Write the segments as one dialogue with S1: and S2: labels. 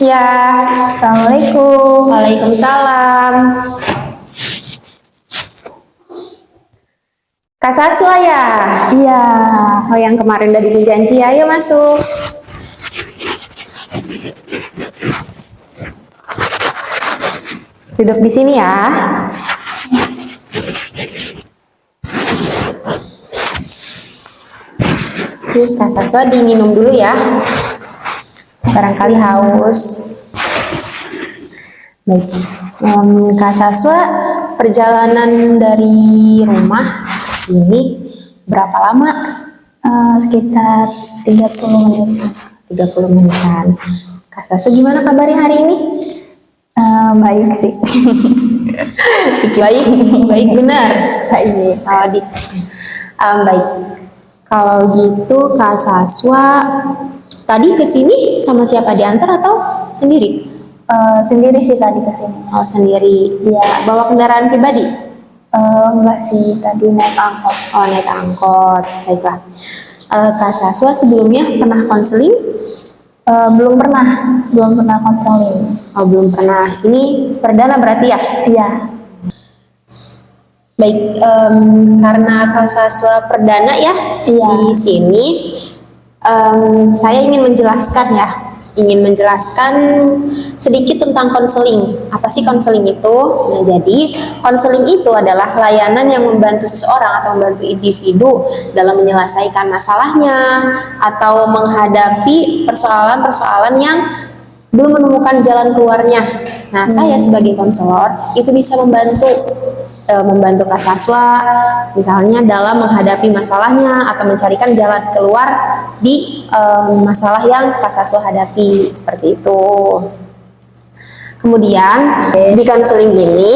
S1: Ya,
S2: Assalamualaikum.
S1: Waalaikumsalam. Kak Saswa ya?
S2: Iya.
S1: Oh, yang kemarin udah bikin janji, ayo masuk. Duduk di sini ya. Kak Saswa diminum dulu ya. Barangkali haus. Baik. Kak Saswa, perjalanan dari rumah ke sini berapa lama?
S2: Sekitar 30 menit.
S1: 30 menitan. Kak Saswa gimana kabarnya hari ini?
S2: Baik sih.
S1: Baik benar.
S2: Baik.
S1: Baik. Kalau gitu Kak Saswa tadi kesini sama siapa, diantar atau sendiri?
S2: Sendiri sih tadi kesini.
S1: Oh, sendiri.
S2: Iya.
S1: Bawa kendaraan pribadi?
S2: Enggak sih, tadi naik angkot.
S1: Oh, naik angkot. Baiklah. Kak Saswa sebelumnya pernah konseling?
S2: Belum pernah konseling.
S1: Oh, belum pernah. Ini perdana berarti ya?
S2: Iya.
S1: Baik, karena Kak Saswa perdana ya
S2: Iya.
S1: di sini, saya ingin menjelaskan sedikit tentang konseling. Apa sih konseling itu? Nah, jadi konseling itu adalah layanan yang membantu seseorang atau membantu individu dalam menyelesaikan masalahnya atau menghadapi persoalan-persoalan yang belum menemukan jalan keluarnya. Nah, saya sebagai konselor itu bisa membantu Kak Saswa misalnya dalam menghadapi masalahnya atau mencarikan jalan keluar di masalah yang Kak Saswa hadapi, seperti itu. Kemudian di konseling ini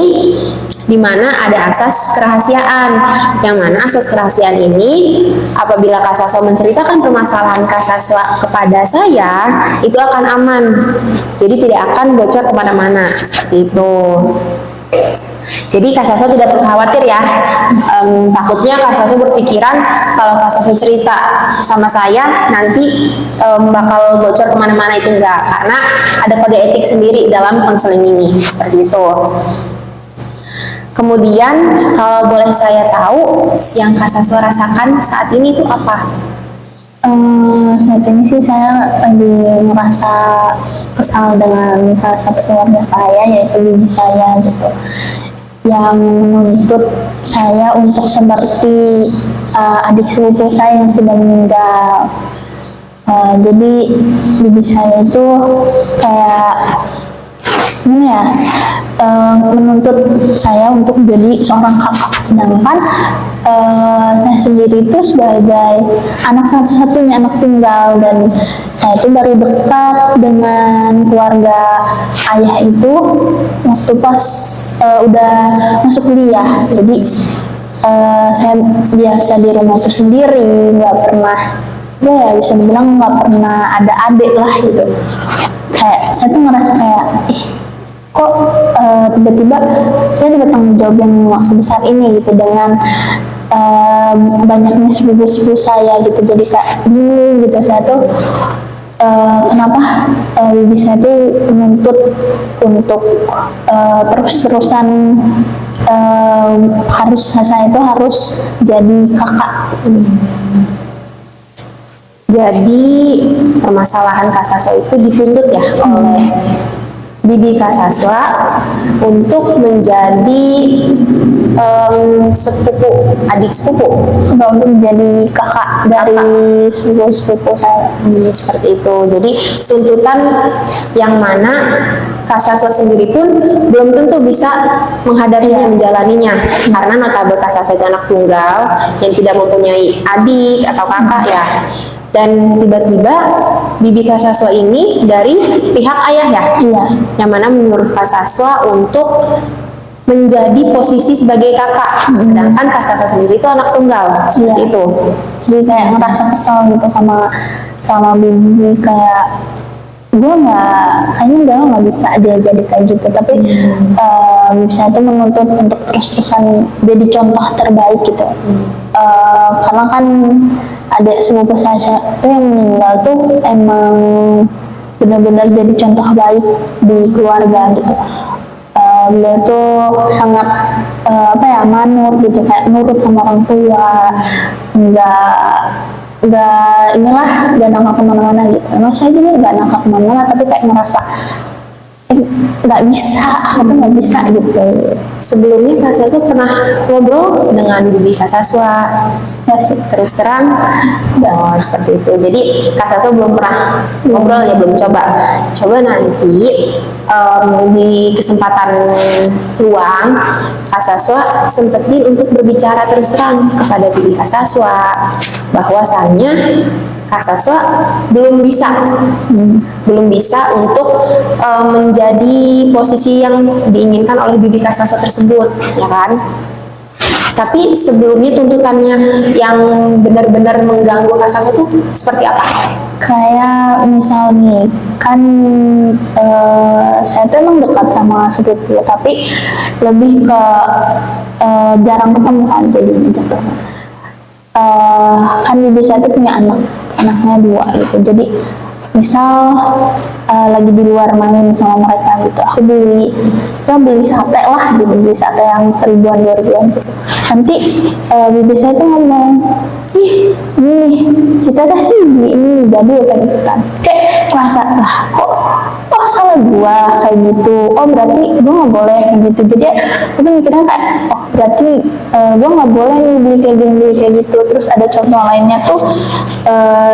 S1: di mana ada asas kerahasiaan, yang mana asas kerahasiaan ini apabila Kak Saswa menceritakan permasalahan Kak Saswa kepada saya itu akan aman, jadi tidak akan bocor kemana-mana, seperti itu. Jadi Kak Saswa tidak perlu khawatir ya. Takutnya Kak Saswa berpikiran kalau Kak Saswa cerita sama saya nanti bakal bocor kemana-mana, itu enggak, karena ada kode etik sendiri dalam konseling ini, seperti itu. Kemudian kalau boleh saya tahu yang Kak Saswa rasakan saat ini itu apa?
S2: Saat ini sih saya lagi merasa kesal dengan salah satu keluarga saya, yaitu ibu saya gitu, yang menuntut saya untuk seperti adik sepupu saya yang sudah meninggal. Jadi ibu saya itu kayak gimana ya, menuntut saya untuk menjadi seorang kakak, sedangkan saya sendiri itu sebagai anak satu-satunya, anak tunggal, dan saya itu baru dekat dengan keluarga ayah itu waktu pas udah masuk kuliah. Jadi saya biasa di rumah itu sendiri, nggak pernah, ya bisa dibilang nggak pernah ada adik lah gitu. Kayak saya tuh ngerasa kayak kok tiba-tiba saya dapat tanggung jawab yang sebesar ini gitu, dengan banyaknya sepupu-sepupu saya gitu. Jadi kayak bingung gitu, saya tuh kenapa ibu saya tuh menuntut untuk terus-terusan saya itu harus jadi kakak.
S1: Jadi permasalahan Kak Saswa itu dituntut ya oleh bibi Kak Saswa untuk menjadi sepupu, adik sepupu,
S2: Enggak, untuk menjadi kakak dari sepupu-sepupu saya.
S1: Seperti itu. Jadi tuntutan yang mana Kak Saswa sendiri pun belum tentu bisa menghadapinya, menjalaninya, karena notabene Kak Saswa itu anak tunggal yang tidak mempunyai adik atau kakak ya. Dan tiba-tiba bibi Kak Saswa ini dari pihak ayah ya,
S2: Iya.
S1: yang mana menyuruh Kak Saswa untuk menjadi posisi sebagai kakak, sedangkan Kak Saswa sendiri itu anak tunggal, seperti itu.
S2: Jadi kayak ngerasa kesal gitu sama bibi, kayak gue nggak bisa dia jadi kayak gitu, tapi saya tuh menuntut untuk terus-terusan jadi contoh terbaik gitu. Karena kan adik sepupu saya tuh yang meninggal tuh emang benar-benar jadi contoh baik di keluarga gitu. Beliau tuh sangat manut gitu, kayak nurut sama orang tua, nggak nggak nangkap kemana-mana gitu. Nah, saya juga nggak nangkap kemana-mana, tapi kayak ngerasa nggak bisa, aku tuh nggak bisa gitu.
S1: Sebelumnya Kak Saswa pernah ngobrol dengan Bibi Kak Saswa?
S2: Nggak sih.
S1: Terus terang, oh seperti itu. Jadi Kak Saswa belum pernah ngobrol ya, belum coba. Coba nanti di kesempatan luang Kak Saswa sempetin untuk berbicara terus terang kepada Bibi Kak Saswa bahwasannya Kak Saswa belum bisa untuk menjadi posisi yang diinginkan oleh Bibi Kak Saswa tersebut, ya kan? Tapi sebelumnya tuntutannya yang benar-benar mengganggu Kak Saswa itu seperti apa?
S2: Kayak misal nih, kan saya tuh emang dekat sama sepupu, tapi lebih ke jarang ketemu kan, jadi gitu. Kan bibi saya tuh punya anaknya 2 gitu, jadi misal lagi di luar main sama mereka gitu, aku beli sate lah gitu, beli sate yang 1000-an 2000-an gitu. Nanti bibi saya tuh ngomong, ih ini si teteh sih beli ini, jadi ya kayak gitu kan, kayak merasa lah kok salah gua kayak gitu, berarti gua nggak boleh kayak gitu. Jadi aku mikirnya kayak berarti gua nggak boleh nih beli kayak gitu. Terus ada contoh lainnya tuh,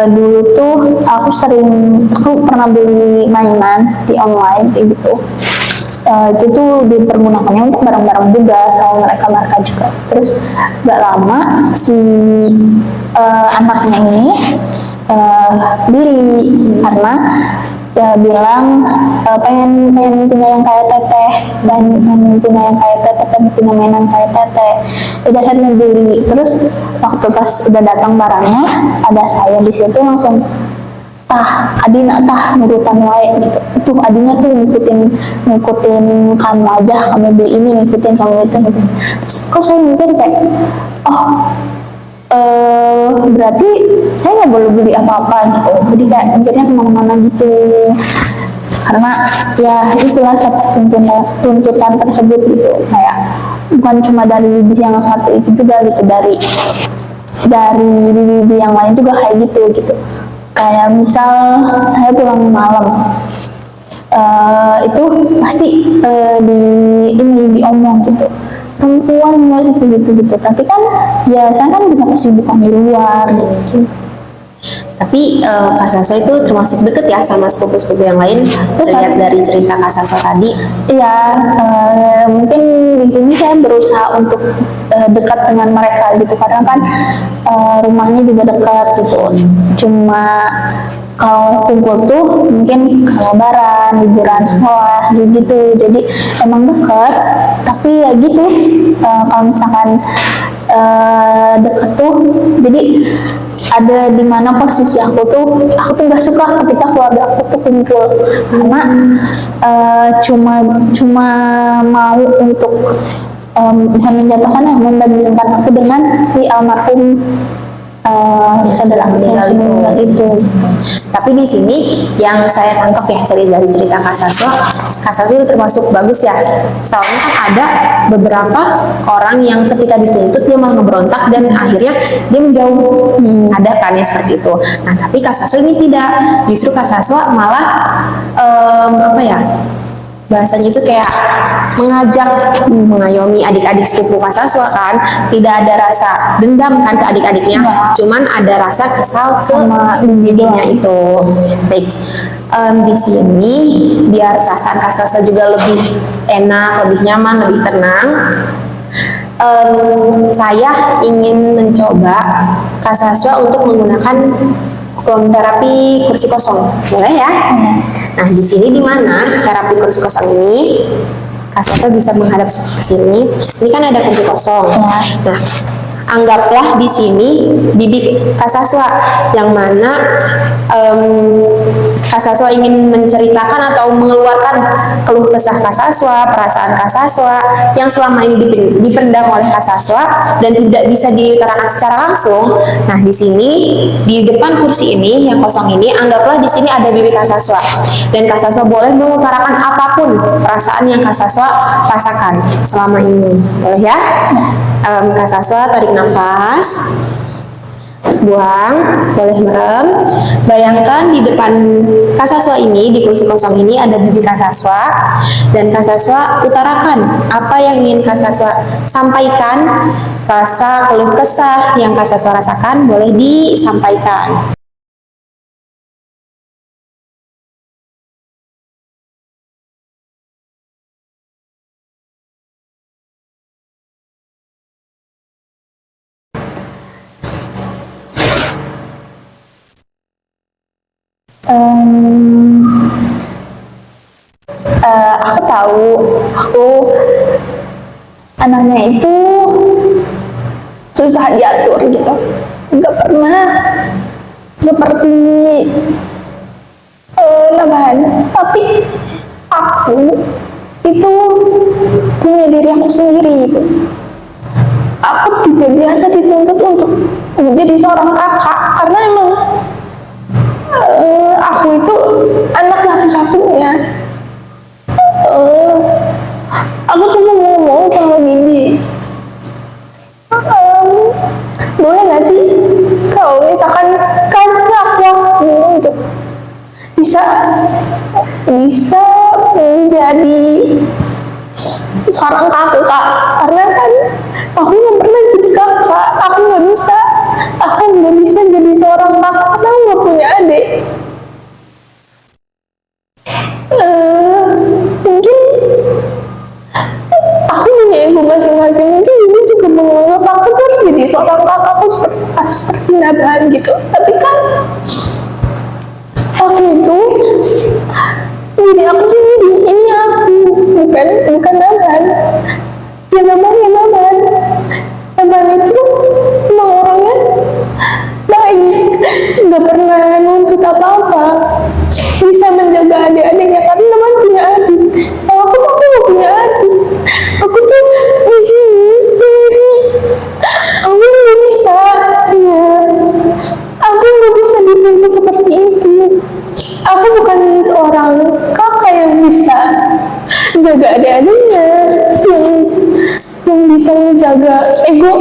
S2: dulu tuh aku pernah beli mainan di online kayak gitu. Itu tuh dipergunakannya untuk barang-barang juga sama mereka juga. Terus gak lama si anaknya ini beli karena bilang pengen punya yang kayak teteh, dan pengen punya mainan kayak teteh. Udah akhirnya beli. Terus waktu pas udah datang barangnya, ada saya di situ langsung adina nurutan wae gitu. Tuh adinya tuh ngikutin kamu aja, kamu beli ini ngikutin kamu itu. Terus kok saya mikir kayak berarti saya nggak boleh beli apa-apa gitu. Jadi kayak mikirnya kemana-mana gitu, karena ya itulah satu tuntutan tersebut gitu. Kayak bukan cuma dari bibi yang satu itu juga gitu, dari bibi yang lain juga kayak gitu. Kayak misal saya pulang malam, itu pasti diomong gitu, perempuan nggak gitu. Tapi kan ya saya kan punya kesibukan di luar gitu.
S1: Tapi Kak Saswa itu termasuk deket ya sama sepupu-sepupu yang lain, lihat dari cerita Kak Saswa tadi.
S2: Iya, mungkin di sini saya berusaha untuk dekat dengan mereka gitu, karena kan rumahnya juga dekat gitu. Cuma kalau kumpul tuh mungkin lebaran, liburan sekolah gitu. Jadi emang dekat, tapi ya gitu. Kalau misalkan deket tuh, jadi ada di mana posisi aku tuh nggak suka ketika keluarga aku tuh kumpul, karena cuma mau untuk bisa menjatuhkan yang membandingkan aku dengan si almarhum saudara aku yang meninggal itu.
S1: Tapi di sini yang saya tangkap ya dari cerita Kak Saswa itu termasuk bagus ya. Soalnya kan ada beberapa orang yang ketika dituntut dia malah ngeberontak dan akhirnya dia menjauh. Ada kan yang seperti itu. Nah tapi Kak Saswa ini tidak. Justru Kak Saswa malah bahasanya itu kayak mengajak, mengayomi adik-adik sepupu Kak Saswa kan, tidak ada rasa dendam kan ke adik-adiknya, cuman ada rasa kesal sama bibinya itu. Baik, di sini biar perasaan Kak Saswa juga lebih enak, lebih nyaman, lebih tenang. Saya ingin mencoba Kak Saswa untuk menggunakan hukum terapi kursi kosong, boleh ya? Nah, di sini di mana terapi kursi kosong ini, Kak Saswa bisa menghadap ke sini. Ini kan ada kursi kosong. Nah, anggaplah di sini bibi Kak Saswa, yang mana Kak Saswa ingin menceritakan atau mengeluarkan keluh kesah Kak Saswa, perasaan Kak Saswa yang selama ini dipendam oleh Kak Saswa dan tidak bisa diutarakan secara langsung. Nah, di sini di depan kursi ini yang kosong ini, anggaplah di sini ada bibi Kak Saswa, dan Kak Saswa boleh mengutarakan apapun perasaan yang Kak Saswa rasakan selama ini. Boleh ya? Kak Saswa tarik nafas, buang, boleh merem. Bayangkan di depan Kak Saswa ini, di kursi kosong ini ada bibi Kak Saswa, dan Kak Saswa utarakan apa yang ingin Kak Saswa sampaikan. Rasa keluh kesah yang Kak Saswa rasakan boleh disampaikan.
S2: Aku tahu aku anaknya itu susah diatur gitu, nggak pernah seperti Nabahan, tapi aku itu punya diri aku sendiri gitu. Aku tidak biasa dituntut untuk menjadi seorang kakak karena emang aku itu anak satu-satunya. Aku tuh mau ngomong sama Bibi, boleh gak sih kalau misalkan kasih aku waktu untuk bisa menjadi seorang kakak, karena kan aku nggak pernah jadi kakak, aku nggak bisa jadi seorang kakak karena aku nggak punya adik. Mungkin aku punya ego masing-masing, mungkin ibu juga menganggap aku tuh harus jadi seorang kakak, aku harus seperti Nabahan gitu. Tapi kan aku itu diri aku sendiri, ini aku, bukan Nabahan. Ya Nabahan itu emang orangnya baik, nggak pernah nuntut apa-apa, bisa menjaga adik-adiknya karena Nabahan punya adik. Kalau aku nggak punya adik, aku tuh di sini sendiri, aku nggak bisa, ya, aku nggak bisa dituntut seperti itu. Aku bukan seorang kakak yang bisa jaga adik-adiknya, yang bisa menjaga ego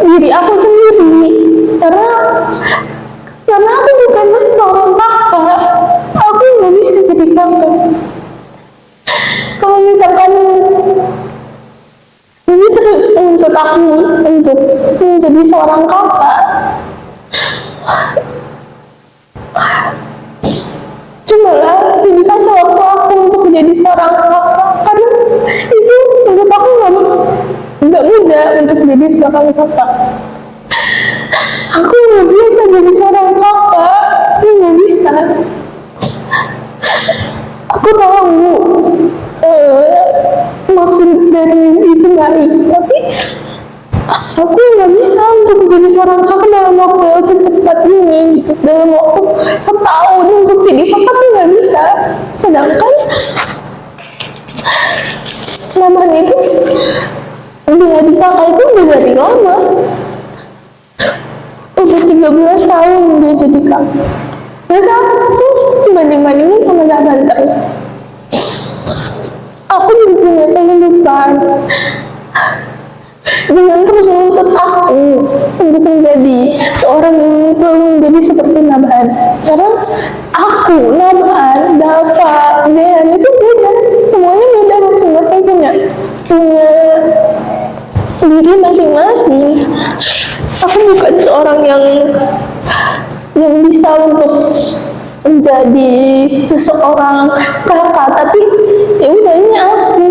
S2: diri aku sendiri, karena aku bukan seorang kakak, aku nggak bisa jadi kakak. Kalau misalkan ini terus untuk aku untuk menjadi seorang kakak, cobalah dikasih waktu aku untuk menjadi seorang kakak, karena itu menurut aku nggak mudah untuk menjadi seorang kakak. Aku nggak bisa jadi seorang kakak, aku nggak bisa. Aku tahu maksud dari itu baik, tapi aku nggak bisa untuk menjadi seorang kakak dalam waktu yang secepat ini gitu, dalam waktu setahun untuk jadi kakak tuh nggak bisa. Sedangkan Nabahan itu menjadi kakak itu udah dari lama, udah 13 tahun dia jadi kakak. Masa aku banding-bandingin sama Nabahan terus. Aku jadi punya kehidupan dengan terus menuntut aku untuk menjadi seorang yang selalu menjadi seperti Nabahan. Karena aku, Nabahan, Dava, Zehan itu beda, semuanya beda, masing-masing punya diri masing-masing. Aku bukan seorang yang bisa untuk menjadi seseorang kakak, tapi ya udah ini aku.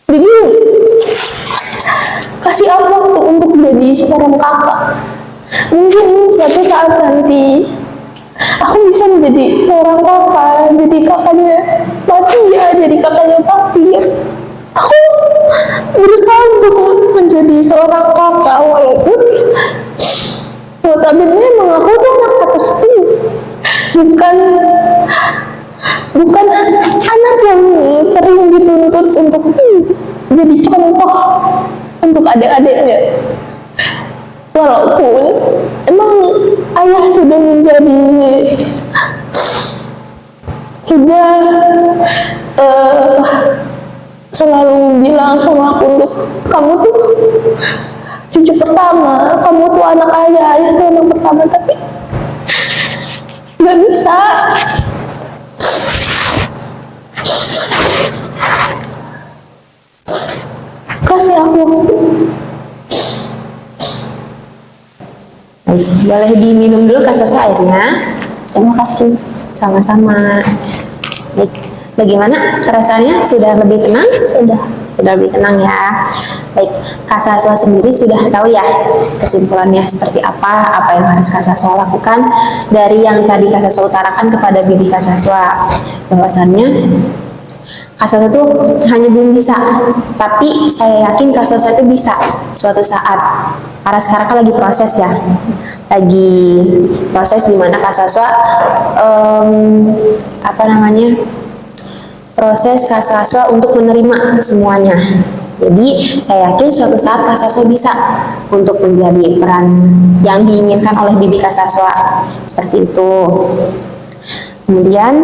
S2: Jadi kasih aku waktu untuk jadi seorang kakak. Mungkin suatu saat nanti aku bisa menjadi seorang kakak, jadi kakaknya Fatia, jadi kakaknya Fatia. Aku berusaha untuk menjadi seorang kakak walaupun notabene emang aku tuh anak satu-satunya, bukan anak yang sering dituntut untuk jadi contoh untuk adik-adiknya. Walaupun emang ayah sudah selalu bilang sama aku untuk kamu tuh cucu pertama, kamu tuh anak ayah, ayah tuh anak pertama, tapi nggak bisa. Kasih aku waktu.
S1: Boleh diminum dulu Kak Saswa airnya.
S2: Terima kasih.
S1: Sama-sama. Baik, bagaimana perasaannya? Sudah lebih tenang? Sudah lebih tenang ya. Baik, Kak Saswa sendiri sudah tahu ya kesimpulannya seperti apa yang harus Kak Saswa lakukan dari yang tadi Kak Saswa utarakan kepada bibi Kak Saswa, bahwasannya Kak Saswa itu hanya belum bisa, tapi saya yakin Kak Saswa itu bisa suatu saat. Karena sekarang kan lagi proses ya, lagi proses di mana Kak Saswa proses Kak Saswa untuk menerima semuanya. Jadi saya yakin suatu saat Kak Saswa bisa untuk menjadi peran yang diinginkan oleh bibi Kak Saswa, seperti itu. Kemudian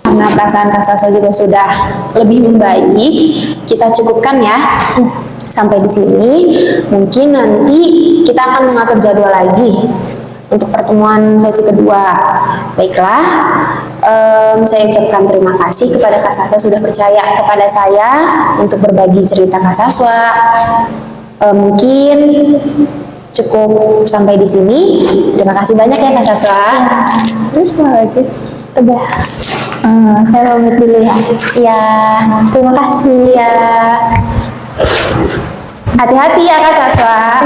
S1: karena perasaan Kak Saswa juga sudah lebih membaik, kita cukupkan ya sampai di sini. Mungkin nanti kita akan mengatur jadwal lagi untuk pertemuan sesi kedua. Baiklah, saya ucapkan terima kasih kepada Kak Saswa sudah percaya kepada saya untuk berbagi cerita Kak Saswa. Mungkin cukup sampai di sini. Terima kasih banyak ya Kak Saswa.
S2: Terus lagi udah. Saya pamit dulu ya.
S1: Ya,
S2: Terima kasih.
S1: ya. Hati-hati ya Kak Saswa.